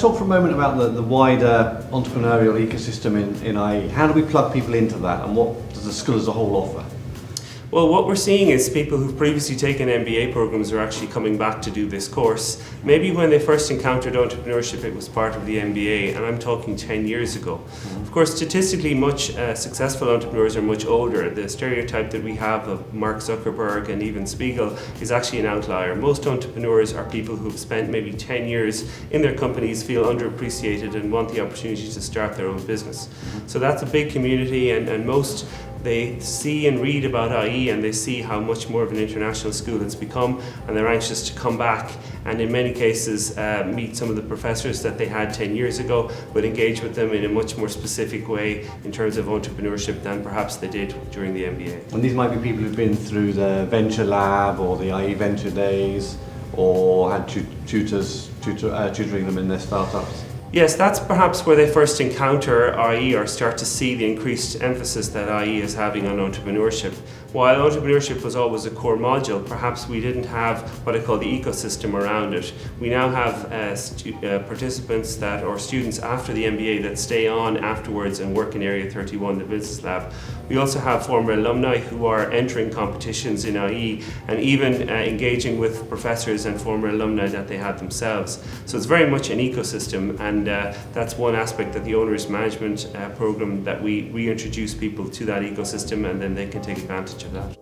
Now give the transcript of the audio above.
talk for a moment about the wider entrepreneurial ecosystem in IE. How do we plug people into that, and what does the school as a whole offer? Well, what we're seeing is people who've previously taken MBA programs are actually coming back to do this course. Maybe when they first encountered entrepreneurship, it was part of the MBA, and I'm talking 10 years ago. Of course, statistically, much successful entrepreneurs are much older. The stereotype that we have of Mark Zuckerberg and even Spiegel is actually an outlier. Most entrepreneurs are people who've spent maybe 10 years in their companies, feel underappreciated, and want the opportunity to start their own business. So that's a big community, and most they see and read about IE, and they see how much more of an international school it's become, and they're anxious to come back and in many cases meet some of the professors that they had 10 years ago, but engage with them in a much more specific way in terms of entrepreneurship than perhaps they did during the MBA. And these might be people who've been through the Venture Lab or the IE Venture Days, or had tutoring them in their startups. Yes, that's perhaps where they first encounter IE or start to see the increased emphasis that IE is having on entrepreneurship. While entrepreneurship was always a core module, perhaps we didn't have what I call the ecosystem around it. We now have participants or students after the MBA that stay on afterwards and work in Area 31, the Business Lab. We also have former alumni who are entering competitions in IE and even engaging with professors and former alumni that they had themselves. So it's very much an ecosystem, and that's one aspect that the Owners Management program, that we reintroduce people to that ecosystem, and then they can take advantage of that.